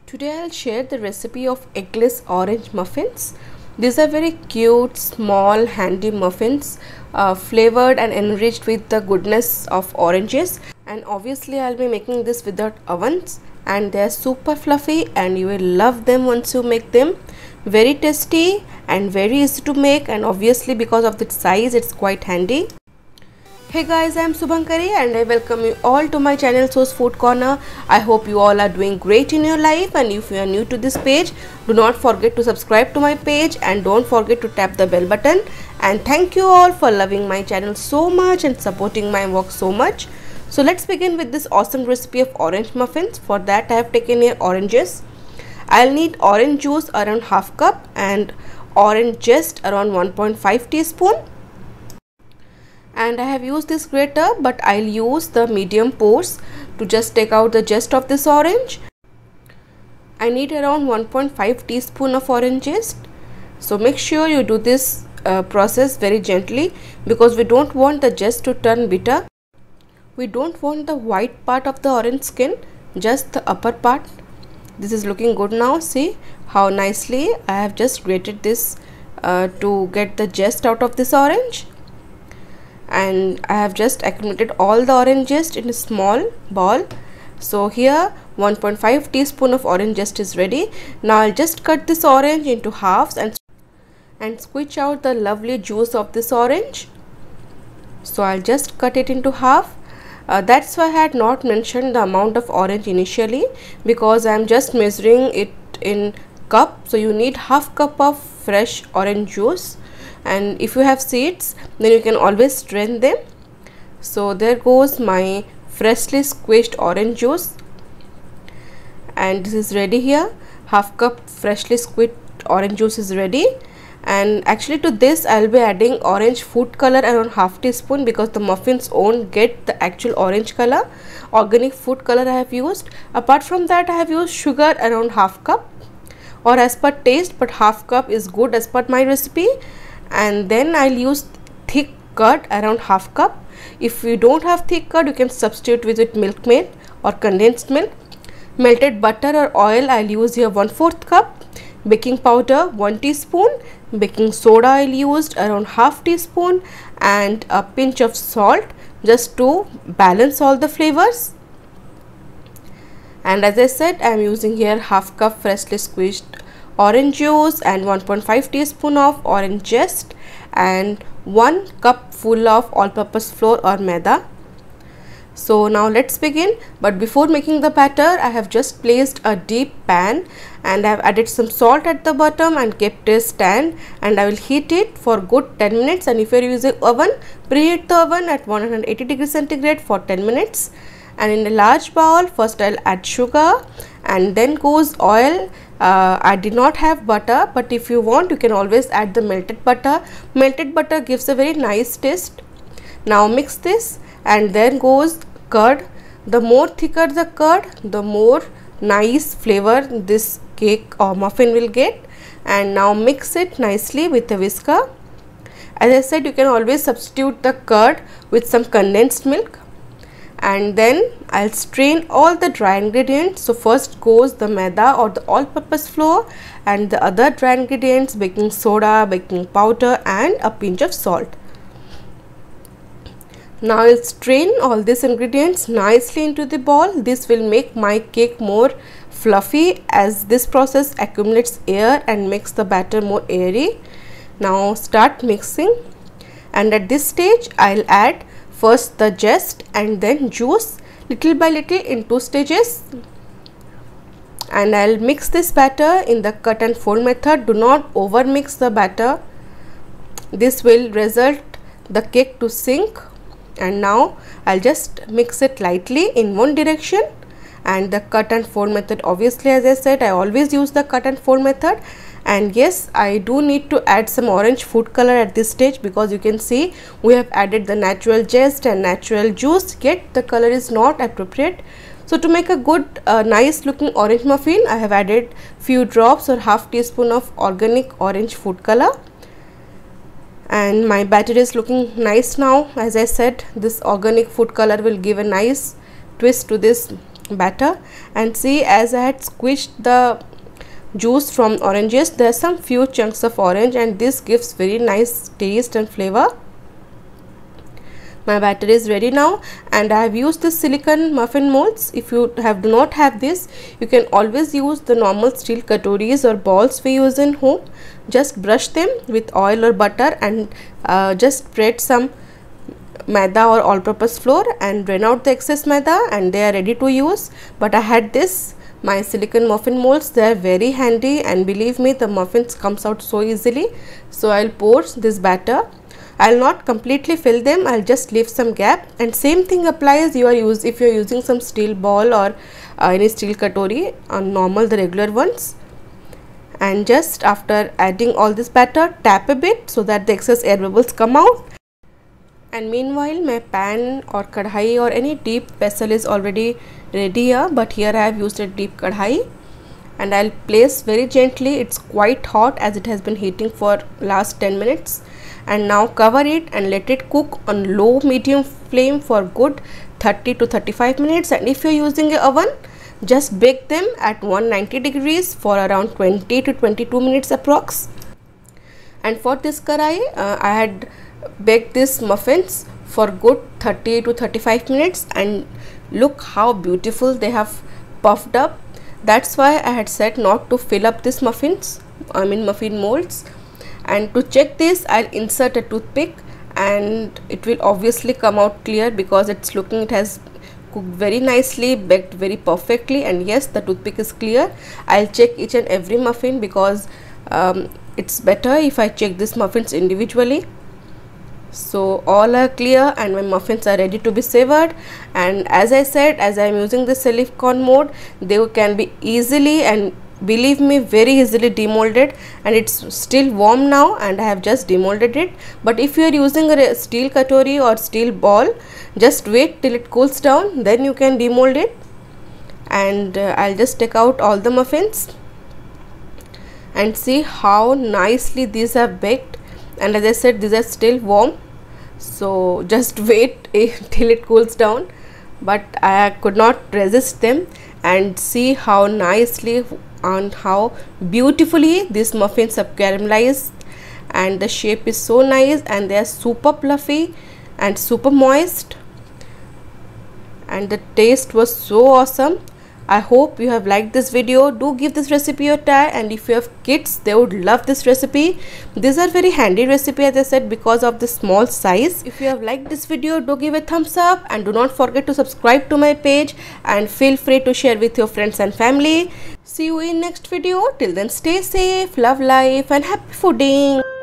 Today I'll share the recipe of eggless orange muffins. These are very cute, small, handy muffins flavored and enriched with the goodness of oranges. And obviously I'll be making this without ovens, and they're super fluffy and you will love them once you make them. Very tasty and very easy to make, and obviously because of its size it's quite handy. Hey guys, I am Subhankari and I welcome you all to my channel So's Food Corner. I hope you all are doing great in your life, and if you are new to this page, do not forget to subscribe to my page and don't forget to tap the bell button. And thank you all for loving my channel so much and supporting my work so much. So let's begin with this awesome recipe of orange muffins. For that I have taken here oranges. I'll need orange juice around half cup and orange zest around 1.5 teaspoon. And I have used this grater, but I'll use the medium pores to just take out the zest of this orange. I need around 1.5 teaspoon of orange zest. So make sure you do this process very gently, because we don't want the zest to turn bitter. We don't want the white part of the orange skin, just the upper part. This is looking good now. See how nicely I have just grated this to get the zest out of this orange. And I have just accumulated all the orange zest in a small ball. So here 1.5 teaspoon of orange zest is ready. Now I'll just cut this orange into halves and squeeze out the lovely juice of this orange. So I'll just cut it into half. That's why I had not mentioned the amount of orange initially, because I am just measuring it in cup. So you need half cup of fresh orange juice, and if you have seeds then you can always strain them. So there goes my freshly squeezed orange juice, and this is ready here. Half cup freshly squeezed orange juice is ready. And actually to this I'll be adding orange food color around half teaspoon, because the muffins won't get the actual orange color. Organic food color I have used. Apart from that I have used sugar around half cup, or as per taste, but half cup is good as per my recipe. And then I'll use thick curd around half cup. If you don't have thick curd, you can substitute with it milk maid or condensed milk. Melted butter or oil I'll use here 1/4 cup. Baking powder 1 teaspoon. Baking soda I'll used around half teaspoon, and a pinch of salt just to balance all the flavors. And as I said, I am using here half cup freshly squeezed orange juice and 1.5 teaspoon of orange zest and 1 cup full of all-purpose flour or Maida. So now let's begin. But before making the batter, I have just placed a deep pan and I have added some salt at the bottom and kept a stand, and I will heat it for good 10 minutes. And if you are using oven, preheat the oven at 180 degrees centigrade for 10 minutes. And in a large bowl, first I'll add sugar and then goes oil. I did not have butter, but if you want you can always add the melted butter. Melted butter gives a very nice taste. Now mix this, and then goes curd. The more thicker the curd, the more nice flavor this cake or muffin will get. And now mix it nicely with a whisker. As I said, you can always substitute the curd with some condensed milk. And then I'll strain all the dry ingredients. So first goes the maida or the all-purpose flour, and the other dry ingredients, baking soda, baking powder and a pinch of salt. Now I'll strain all these ingredients nicely into the bowl. This will make my cake more fluffy, as this process accumulates air and makes the batter more airy. Now start mixing, and at this stage I'll add first the zest and then juice little by little in 2 stages. And I'll mix this batter in the cut and fold method. Do not over mix the batter. This will result the cake to sink. And now I'll just mix it lightly in one direction, and the cut and fold method, obviously as I said, I always use the cut and fold method. And yes, I do need to add some orange food color at this stage, because you can see we have added the natural zest and natural juice, yet the color is not appropriate. So to make a good nice looking orange muffin, I have added few drops or half teaspoon of organic orange food color. And my batter is looking nice now. As I said, this organic food color will give a nice twist to this batter. And see, as I had squished the juice from oranges, there are some few chunks of orange, and this gives very nice taste and flavor. My batter is ready now, and I have used the silicone muffin molds. If you do not have this, you can always use the normal steel katoris or balls we use in home. Just brush them with oil or butter and just spread some maida or all-purpose flour and drain out the excess maida, and they are ready to use. But I had this, my silicone muffin molds. They are very handy, and believe me, the muffins comes out so easily. So I'll pour this batter. I'll not completely fill them, I'll just leave some gap. And same thing applies if you're using some steel ball or any steel katori, normal, the regular ones. And just after adding all this batter, tap a bit so that the excess air bubbles come out. And meanwhile, my pan or kadhai or any deep vessel is already ready here, but here I have used a deep kadhai. And I'll place very gently. It's quite hot as it has been heating for last 10 minutes. And now cover it and let it cook on low medium flame for good 30 to 35 minutes. And if you're using an oven, just bake them at 190 degrees for around 20 to 22 minutes approx. And for this karai, I had baked these muffins for good 30 to 35 minutes, and look how beautiful they have puffed up. That's why I had said not to fill up these muffins, muffin molds. And to check this, I'll insert a toothpick, and it will obviously come out clear because it has cooked very nicely, baked very perfectly, and yes, the toothpick is clear. I'll check each and every muffin because it's better if I check these muffins individually. So all are clear and my muffins are ready to be savored. And as I said, as I am using the silicone mode, they can be easily, and believe me, very easily demolded. And it's still warm now, and I have just demolded it. But if you are using a steel katori or steel ball, just wait till it cools down, then you can demold it. And I'll just take out all the muffins and see how nicely these are baked. And as I said, these are still warm, so just wait till it cools down. But I could not resist them, and see how nicely and how beautifully these muffins have caramelized, and the shape is so nice, and they are super fluffy and super moist, and the taste was so awesome. I hope you have liked this video. Do give this recipe a try, and if you have kids, they would love this recipe. These are very handy recipe, as I said, because of the small size. If you have liked this video, do give a thumbs up, and do not forget to subscribe to my page, and feel free to share with your friends and family. See you in next video. Till then, stay safe, love life, and happy fooding.